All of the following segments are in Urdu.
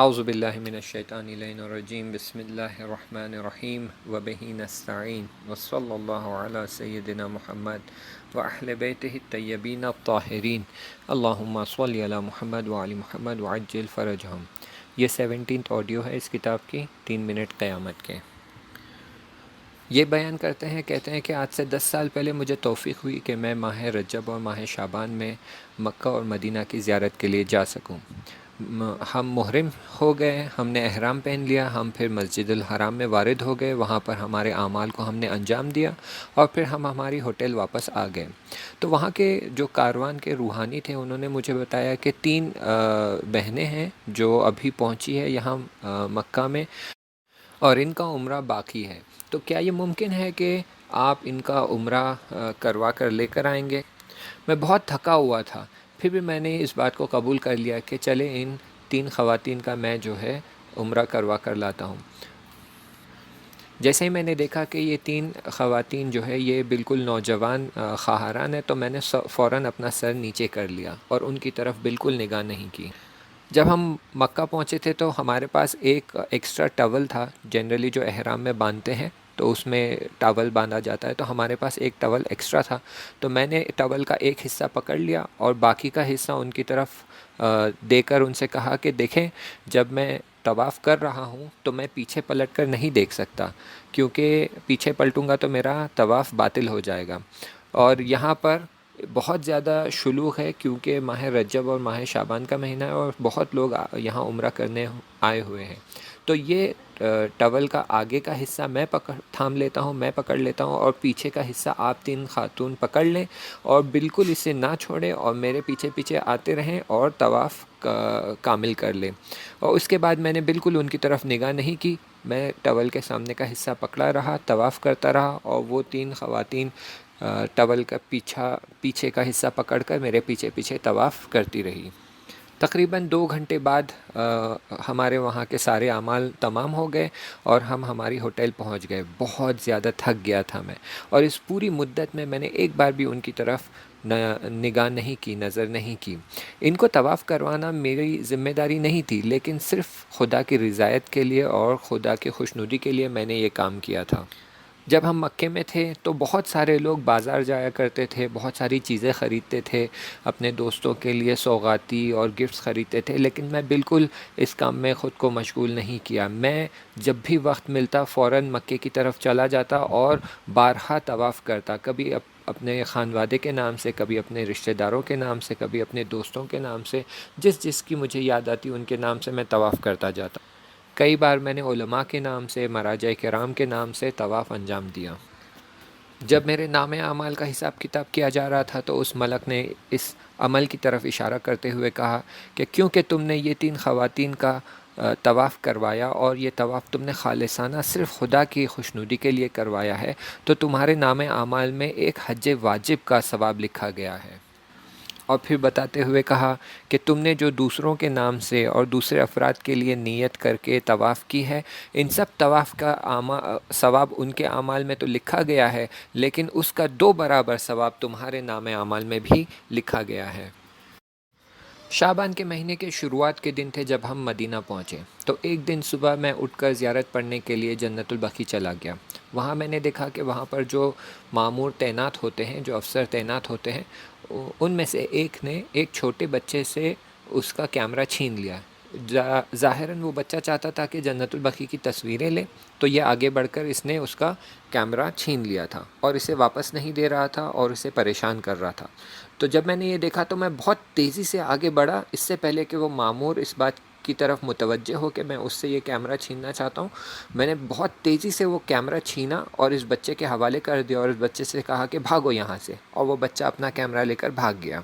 اعوذ باللہ من الشیطان اللعین الرجیم بسم اللہ الرحمن الرحیم وبہ نستعین وصلی اللہ علی سیدنا محمد واہل بیتہ الطیبین الطاہرین اللہم صلی علی محمد وعلی محمد وعجل فرجہم۔ یہ 17th آڈیو ہے اس کتاب کی 3 منٹ قیامت کے۔ یہ بیان کرتے ہیں، کہتے ہیں کہ آج سے 10 سال پہلے مجھے توفیق ہوئی کہ میں ماہ رجب اور ماہ شعبان میں مکہ اور مدینہ کی زیارت کے لیے جا سکوں۔ ہم محرم ہو گئے، ہم نے احرام پہن لیا، ہم پھر مسجد الحرام میں وارد ہو گئے، وہاں پر ہمارے اعمال کو ہم نے انجام دیا اور پھر ہم ہماری ہوٹل واپس آ گئے۔ تو وہاں کے جو کاروان کے روحانی تھے انہوں نے مجھے بتایا کہ 3 بہنیں ہیں جو ابھی پہنچی ہے یہاں مکہ میں، اور ان کا عمرہ باقی ہے، تو کیا یہ ممکن ہے کہ آپ ان کا عمرہ کروا کر لے کر آئیں گے؟ میں بہت تھکا ہوا تھا، پھر بھی میں نے اس بات کو قبول کر لیا کہ چلے ان 3 خواتین کا میں جو ہے عمرہ کروا کر لاتا ہوں۔ جیسے ہی میں نے دیکھا کہ یہ 3 خواتین جو ہے یہ بالکل نوجوان خواہران ہیں، تو میں نے فوراً اپنا سر نیچے کر لیا اور ان کی طرف بالکل نگاہ نہیں کی۔ جب ہم مکہ پہنچے تھے تو ہمارے پاس ایک ایکسٹرا ٹاول تھا، جنرلی جو احرام میں باندھتے ہیں تو اس میں ٹاول باندھا جاتا ہے، تو ہمارے پاس ایک ٹاول ایکسٹرا تھا، تو میں نے ٹاول کا ایک حصہ پکڑ لیا اور باقی کا حصہ ان کی طرف دے کر ان سے کہا کہ دیکھیں، جب میں طواف کر رہا ہوں تو میں پیچھے پلٹ کر نہیں دیکھ سکتا، کیونکہ پیچھے پلٹوں گا تو میرا طواف باطل ہو جائے گا، اور یہاں پر بہت زیادہ شلوغ ہے کیونکہ ماہ رجب اور ماہ شعبان کا مہینہ ہے اور بہت لوگ یہاں عمرہ کرنے آئے ہوئے ہیں، تو یہ ٹاول کا آگے کا حصہ میں تھام لیتا ہوں، میں پکڑ لیتا ہوں، اور پیچھے کا حصہ آپ 3 خاتون پکڑ لیں اور بالکل اسے نہ چھوڑیں اور میرے پیچھے پیچھے آتے رہیں اور طواف کامل کر لیں۔ اور اس کے بعد میں نے بالکل ان کی طرف نگاہ نہیں کی، میں ٹاول کے سامنے کا حصہ پکڑا رہا، طواف کرتا رہا، اور وہ 3 خواتین ٹاول کا پیچھے کا حصہ پکڑ کر میرے پیچھے پیچھے طواف کرتی رہی۔ تقریباً 2 گھنٹے بعد ہمارے وہاں کے سارے اعمال تمام ہو گئے اور ہم ہماری ہوٹل پہنچ گئے۔ بہت زیادہ تھک گیا تھا میں، اور اس پوری مدت میں نے ایک بار بھی ان کی طرف نگاہ نہیں کی، نظر نہیں کی۔ ان کو طواف کروانا میری ذمہ داری نہیں تھی، لیکن صرف خدا کی رضایت کے لیے اور خدا کی خوشنودی کے لیے میں نے یہ کام کیا تھا۔ جب ہم مکے میں تھے تو بہت سارے لوگ بازار جایا کرتے تھے، بہت ساری چیزیں خریدتے تھے، اپنے دوستوں کے لیے سوغاتی اور گفٹس خریدتے تھے، لیکن میں بالکل اس کام میں خود کو مشغول نہیں کیا۔ میں جب بھی وقت ملتا فوراً مکے کی طرف چلا جاتا اور بارہا طواف کرتا، کبھی اپنے خانوادے کے نام سے، کبھی اپنے رشتہ داروں کے نام سے، کبھی اپنے دوستوں کے نام سے، جس کی مجھے یاد آتی ان کے نام سے میں طواف کرتا جاتا۔ کئی بار میں نے علماء کے نام سے، مراجع کرام کے نام سے طواف انجام دیا۔ جب میرے نام اعمال کا حساب کتاب کیا جا رہا تھا تو اس ملک نے اس عمل کی طرف اشارہ کرتے ہوئے کہا کہ کیونکہ تم نے یہ 3 خواتین کا طواف کروایا اور یہ طواف تم نے خالصانہ صرف خدا کی خوشنودی کے لیے کروایا ہے، تو تمہارے نام اعمال میں ایک حج واجب کا ثواب لکھا گیا ہے۔ اور پھر بتاتے ہوئے کہا کہ تم نے جو دوسروں کے نام سے اور دوسرے افراد کے لیے نیت کر کے طواف کی ہے، ان سب طواف کا ثواب ان کے اعمال میں تو لکھا گیا ہے، لیکن اس کا 2 برابر ثواب تمہارے نام اعمال میں بھی لکھا گیا ہے۔ شعبان کے مہینے کے شروعات کے دن تھے جب ہم مدینہ پہنچے، تو ایک دن صبح میں اٹھ کر زیارت پڑھنے کے لیے جنت البقیع چلا گیا۔ وہاں میں نے دیکھا کہ وہاں پر جو مامور تعینات ہوتے ہیں، جو افسر تعینات ہوتے ہیں، ان میں سے ایک نے ایک چھوٹے بچے سے اس کا کیمرہ چھین لیا۔ ظاہراً وہ بچہ چاہتا تھا کہ جنت البقیع کی تصویریں لے، تو یہ آگے بڑھ کر اس نے اس کا کیمرہ چھین لیا تھا اور اسے واپس نہیں دے رہا تھا اور اسے پریشان کر رہا تھا۔ تو جب میں نے یہ دیکھا تو میں بہت تیزی سے آگے بڑھا، اس سے پہلے کہ وہ مامور اس بات کی طرف متوجہ ہو کہ میں اس سے یہ کیمرہ چھیننا چاہتا ہوں، میں نے بہت تیزی سے وہ کیمرہ چھینا اور اس بچے کے حوالے کر دیا اور اس بچے سے کہا کہ بھاگو یہاں سے، اور وہ بچہ اپنا کیمرہ لے کر بھاگ گیا۔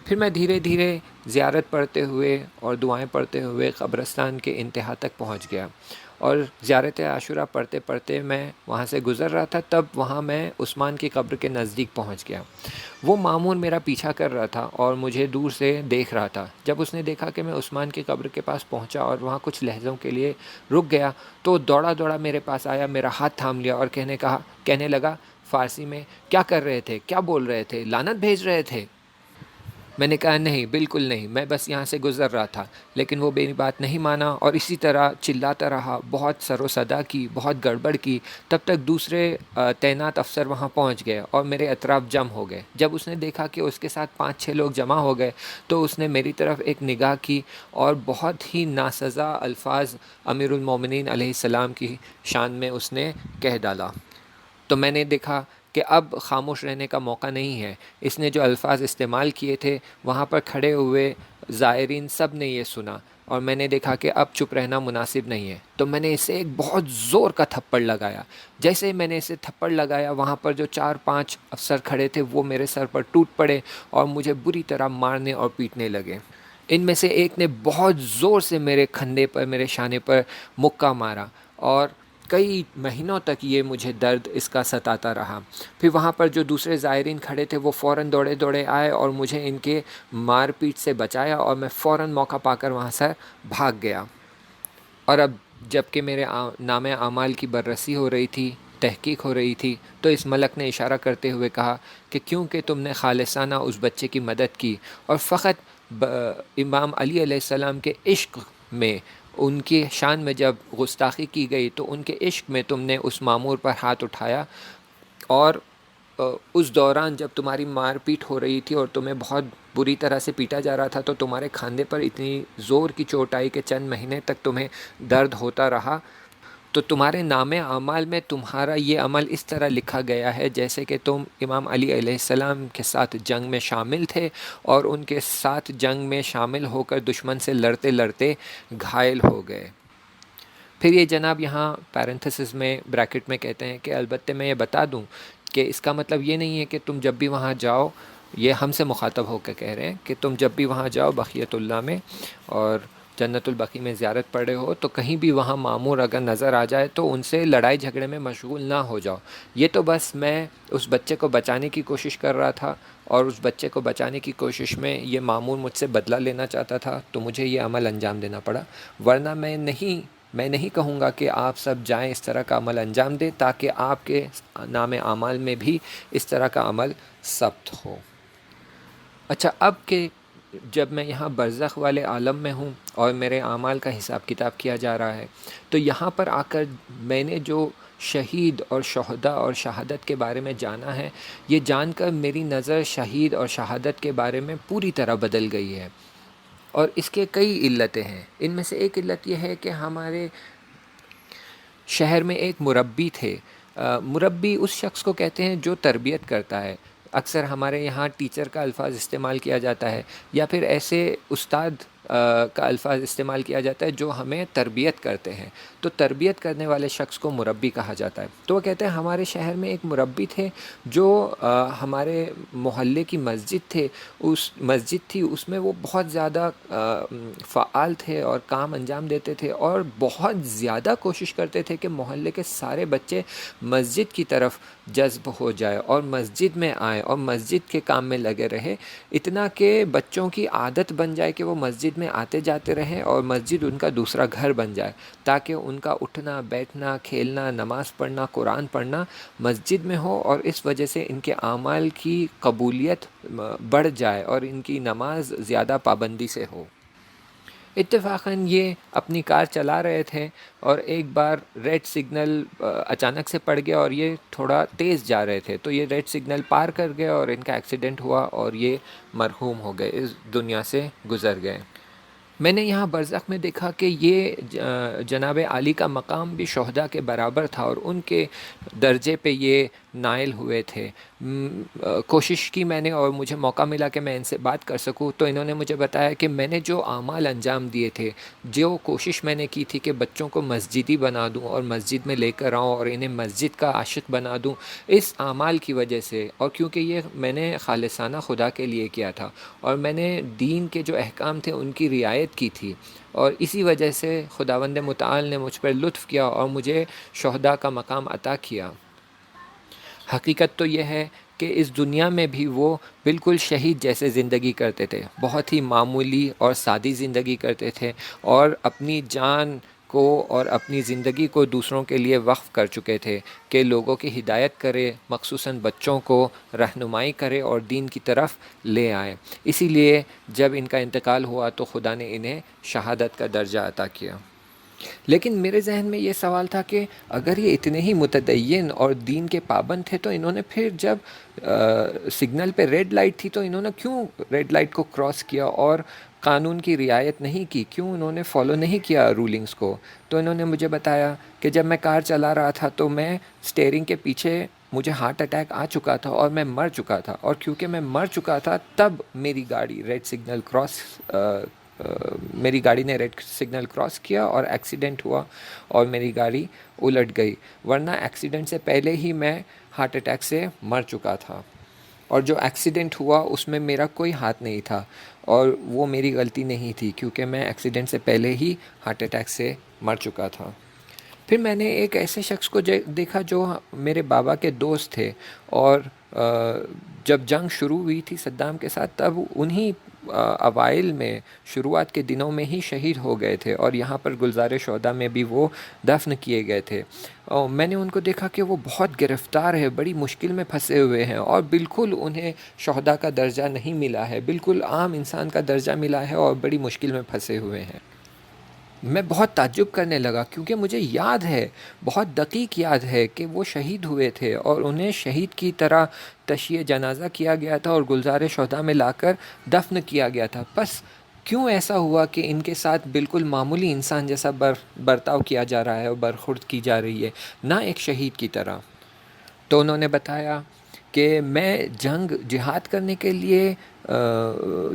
پھر میں دھیرے دھیرے زیارت پڑھتے ہوئے اور دعائیں پڑھتے ہوئے قبرستان کے انتہا تک پہنچ گیا، اور زیارت عاشورہ پڑھتے پڑھتے میں وہاں سے گزر رہا تھا، تب وہاں میں عثمان کی قبر کے نزدیک پہنچ گیا۔ وہ مامون میرا پیچھا کر رہا تھا اور مجھے دور سے دیکھ رہا تھا۔ جب اس نے دیکھا کہ میں عثمان کی قبر کے پاس پہنچا اور وہاں کچھ لحظوں کے لیے رک گیا، تو دوڑا دوڑا میرے پاس آیا، میرا ہاتھ تھام لیا اور کہنے لگا فارسی میں، کیا کر رہے تھے، کیا بول رہے تھے، لعنت بھیج رہے تھے؟ میں نے کہا نہیں، بالکل نہیں، میں بس یہاں سے گزر رہا تھا، لیکن وہ میری بات نہیں مانا اور اسی طرح چلاتا رہا، بہت سر و صدا کی، بہت گڑبڑ کی، تب تک دوسرے تعینات افسر وہاں پہنچ گئے اور میرے اطراف جم ہو گئے۔ جب اس نے دیکھا کہ اس کے ساتھ 5-6 لوگ جمع ہو گئے تو اس نے میری طرف ایک نگاہ کی اور بہت ہی ناسزا الفاظ امیر المومنین علیہ السلام کی شان میں اس نے کہہ ڈالا۔ تو میں نے دیکھا کہ اب خاموش رہنے کا موقع نہیں ہے۔ اس نے جو الفاظ استعمال کیے تھے وہاں پر کھڑے ہوئے زائرین سب نے یہ سنا، اور میں نے دیکھا کہ اب چپ رہنا مناسب نہیں ہے، تو میں نے اسے ایک بہت زور کا تھپڑ لگایا۔ جیسے ہی میں نے اسے تھپڑ لگایا، وہاں پر جو 4-5 افسر کھڑے تھے وہ میرے سر پر ٹوٹ پڑے اور مجھے بری طرح مارنے اور پیٹنے لگے۔ ان میں سے ایک نے بہت زور سے میرے کھندے پر، میرے شانے پر مکہ مارا، اور کئی مہینوں تک یہ مجھے درد اس کا ستاتا رہا۔ پھر وہاں پر جو دوسرے زائرین کھڑے تھے وہ فوراً دوڑے دوڑے آئے اور مجھے ان کے مار پیٹ سے بچایا، اور میں فوراً موقع پا کر وہاں سے بھاگ گیا۔ اور اب جب کہ میرے نام اعمال کی بررسی ہو رہی تھی، تحقیق ہو رہی تھی، تو اس ملک نے اشارہ کرتے ہوئے کہا کہ کیونکہ تم نے خالصانہ اس بچے کی مدد کی اور فقط امام علی علیہ السلام کے عشق میں، ان کی شان میں جب گستاخی کی گئی تو ان کے عشق میں تم نے اس مامور پر ہاتھ اٹھایا، اور اس دوران جب تمہاری مار پیٹ ہو رہی تھی اور تمہیں بہت بری طرح سے پیٹا جا رہا تھا تو تمہارے کھاندے پر اتنی زور کی چوٹ آئی کہ چند مہینے تک تمہیں درد ہوتا رہا۔ تو تمہارے نام اعمال میں تمہارا یہ عمل اس طرح لکھا گیا ہے جیسے کہ تم امام علی علیہ السلام کے ساتھ جنگ میں شامل تھے اور ان کے ساتھ جنگ میں شامل ہو کر دشمن سے لڑتے لڑتے گھائل ہو گئے۔ پھر یہ جناب یہاں پیرنتھسس میں بریکٹ میں کہتے ہیں کہ البتہ میں یہ بتا دوں کہ اس کا مطلب یہ نہیں ہے کہ تم جب بھی وہاں جاؤ، یہ ہم سے مخاطب ہو کے کہہ رہے ہیں کہ تم جب بھی وہاں جاؤ بقیت اللہ میں اور جنت البقیع میں زیارت پڑھ رہے ہو تو کہیں بھی وہاں مامور اگر نظر آ جائے تو ان سے لڑائی جھگڑے میں مشغول نہ ہو جاؤ۔ یہ تو بس میں اس بچے کو بچانے کی کوشش کر رہا تھا، اور اس بچے کو بچانے کی کوشش میں یہ مامور مجھ سے بدلہ لینا چاہتا تھا تو مجھے یہ عمل انجام دینا پڑا، ورنہ میں نہیں کہوں گا کہ آپ سب جائیں اس طرح کا عمل انجام دیں تاکہ آپ کے نام اعمال میں بھی اس طرح کا عمل ثبت ہو۔ اچھا، اب کہ جب میں یہاں برزخ والے عالم میں ہوں اور میرے اعمال کا حساب کتاب کیا جا رہا ہے، تو یہاں پر آ کر میں نے جو شہید اور شہداء اور شہادت کے بارے میں جانا ہے، یہ جان کر میری نظر شہید اور شہادت کے بارے میں پوری طرح بدل گئی ہے، اور اس کے کئی علتیں ہیں۔ ان میں سے ایک علت یہ ہے کہ ہمارے شہر میں ایک مربی تھے۔ مربی اس شخص کو کہتے ہیں جو تربیت کرتا ہے۔ اکثر ہمارے یہاں ٹیچر کا الفاظ استعمال کیا جاتا ہے، یا پھر ایسے استاد کا الفاظ استعمال کیا جاتا ہے جو ہمیں تربیت کرتے ہیں، تو تربیت کرنے والے شخص کو مربی کہا جاتا ہے۔ تو وہ کہتے ہیں ہمارے شہر میں ایک مربی تھے جو ہمارے محلے کی مسجد تھی، اس میں وہ بہت زیادہ فعال تھے اور کام انجام دیتے تھے، اور بہت زیادہ کوشش کرتے تھے کہ محلے کے سارے بچے مسجد کی طرف جذب ہو جائے اور مسجد میں آئیں اور مسجد کے کام میں لگے رہے، اتنا کہ بچوں کی عادت بن جائے کہ وہ مسجد میں آتے جاتے رہیں اور مسجد ان کا دوسرا گھر بن جائے، تاکہ ان کا اٹھنا بیٹھنا کھیلنا نماز پڑھنا قرآن پڑھنا مسجد میں ہو، اور اس وجہ سے ان کے اعمال کی قبولیت بڑھ جائے اور ان کی نماز زیادہ پابندی سے ہو۔ اتفاقاً یہ اپنی کار چلا رہے تھے اور ایک بار ریڈ سگنل اچانک سے پڑ گیا اور یہ تھوڑا تیز جا رہے تھے، تو یہ ریڈ سگنل پار کر گئے اور ان کا ایکسیڈنٹ ہوا اور یہ مرحوم ہو گئے، اس دنیا سے گزر گئے۔ میں نے یہاں برزخ میں دیکھا کہ یہ جناب عالی کا مقام بھی شہداء کے برابر تھا اور ان کے درجے پہ یہ نائل ہوئے تھے۔ کوشش کی میں نے اور مجھے موقع ملا کہ میں ان سے بات کر سکوں، تو انہوں نے مجھے بتایا کہ میں نے جو اعمال انجام دیے تھے، جو کوشش میں نے کی تھی کہ بچوں کو مسجدی بنا دوں اور مسجد میں لے کر آؤں اور انہیں مسجد کا عاشق بنا دوں، اس اعمال کی وجہ سے، اور کیونکہ یہ میں نے خالصانہ خدا کے لیے کیا تھا اور میں نے دین کے جو احکام تھے ان کی رعایت کی تھی، اور اسی وجہ سے خداوند متعال نے مجھ پر لطف کیا اور مجھے شہداء کا مقام عطا کیا۔ حقیقت تو یہ ہے کہ اس دنیا میں بھی وہ بالکل شہید جیسے زندگی کرتے تھے، بہت ہی معمولی اور سادی زندگی کرتے تھے، اور اپنی جان کو اور اپنی زندگی کو دوسروں کے لیے وقف کر چکے تھے کہ لوگوں کی ہدایت کرے، مخصوصاً بچوں کو رہنمائی کرے اور دین کی طرف لے آئے۔ اسی لیے جب ان کا انتقال ہوا تو خدا نے انہیں شہادت کا درجہ عطا کیا۔ لیکن میرے ذہن میں یہ سوال تھا کہ اگر یہ اتنے ہی متدین اور دین کے پابند تھے تو انہوں نے پھر جب سگنل پہ ریڈ لائٹ تھی تو انہوں نے کیوں ریڈ لائٹ کو کراس کیا اور قانون کی رعایت نہیں کی؟ کیوں انہوں نے فالو نہیں کیا رولنگز کو؟ تو انہوں نے مجھے بتایا کہ جب میں کار چلا رہا تھا تو میں اسٹیئرنگ کے پیچھے مجھے ہارٹ اٹیک آ چکا تھا اور میں مر چکا تھا، اور کیونکہ میں مر چکا تھا تب میری گاڑی میری گاڑی نے ریڈ سگنل کراس کیا اور ایکسیڈنٹ ہوا اور میری گاڑی الٹ گئی، ورنہ ایکسیڈنٹ سے پہلے ہی میں ہارٹ اٹیک سے مر چکا تھا، اور جو ایکسیڈنٹ ہوا اس میں میرا کوئی ہاتھ نہیں تھا اور وہ میری غلطی نہیں تھی کیونکہ میں ایکسیڈنٹ سے پہلے ہی ہارٹ اٹیک سے مر چکا تھا۔ پھر میں نے ایک ایسے شخص کو دیکھا جو میرے بابا کے دوست تھے، اور جب جنگ شروع ہوئی تھی صدام کے ساتھ تب انہی اوائل میں شروعات کے دنوں میں ہی شہید ہو گئے تھے، اور یہاں پر گلزار شہداء میں بھی وہ دفن کیے گئے تھے۔ اور میں نے ان کو دیکھا کہ وہ بہت گرفتار ہے، بڑی مشکل میں پھنسے ہوئے ہیں، اور بالکل انہیں شہداء کا درجہ نہیں ملا ہے، بالکل عام انسان کا درجہ ملا ہے اور بڑی مشکل میں پھنسے ہوئے ہیں۔ میں بہت تعجب کرنے لگا کیونکہ مجھے یاد ہے، بہت دقیق یاد ہے کہ وہ شہید ہوئے تھے اور انہیں شہید کی طرح تشییع جنازہ کیا گیا تھا اور گلزار شہداء میں لا کر دفن کیا گیا تھا۔ بس کیوں ایسا ہوا کہ ان کے ساتھ بالکل معمولی انسان جیسا برتاؤ کیا جا رہا ہے اور برخورد کی جا رہی ہے، نہ ایک شہید کی طرح؟ تو انہوں نے بتایا کہ میں جہاد کرنے کے لیے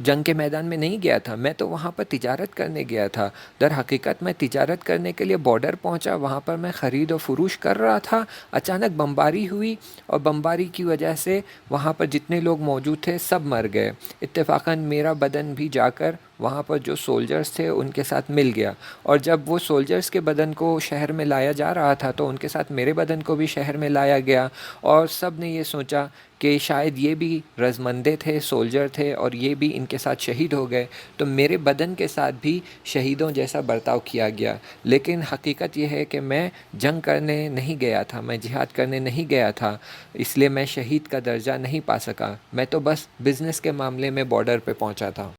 جنگ کے میدان میں نہیں گیا تھا، میں تو وہاں پر تجارت کرنے گیا تھا۔ در حقیقت میں تجارت کرنے کے لیے بارڈر پہنچا، وہاں پر میں خرید و فروش کر رہا تھا، اچانک بمباری ہوئی اور بمباری کی وجہ سے وہاں پر جتنے لوگ موجود تھے سب مر گئے۔ اتفاقاً میرا بدن بھی جا کر وہاں پر جو سولجرز تھے ان کے ساتھ مل گیا، اور جب وہ سولجرز کے بدن کو شہر میں لایا جا رہا تھا تو ان کے ساتھ میرے بدن کو بھی شہر میں لایا گیا، اور سب نے یہ سوچا کہ شاید یہ بھی رضمندے تھے، سولجر تھے، اور یہ بھی ان کے ساتھ شہید ہو گئے، تو میرے بدن کے ساتھ بھی شہیدوں جیسا برتاؤ کیا گیا۔ لیکن حقیقت یہ ہے کہ میں جنگ کرنے نہیں گیا تھا، میں جہاد کرنے نہیں گیا تھا، اس لیے میں شہید کا درجہ نہیں پا سکا، میں تو بس بزنس کے معاملے میں بارڈر پہ پہنچا تھا۔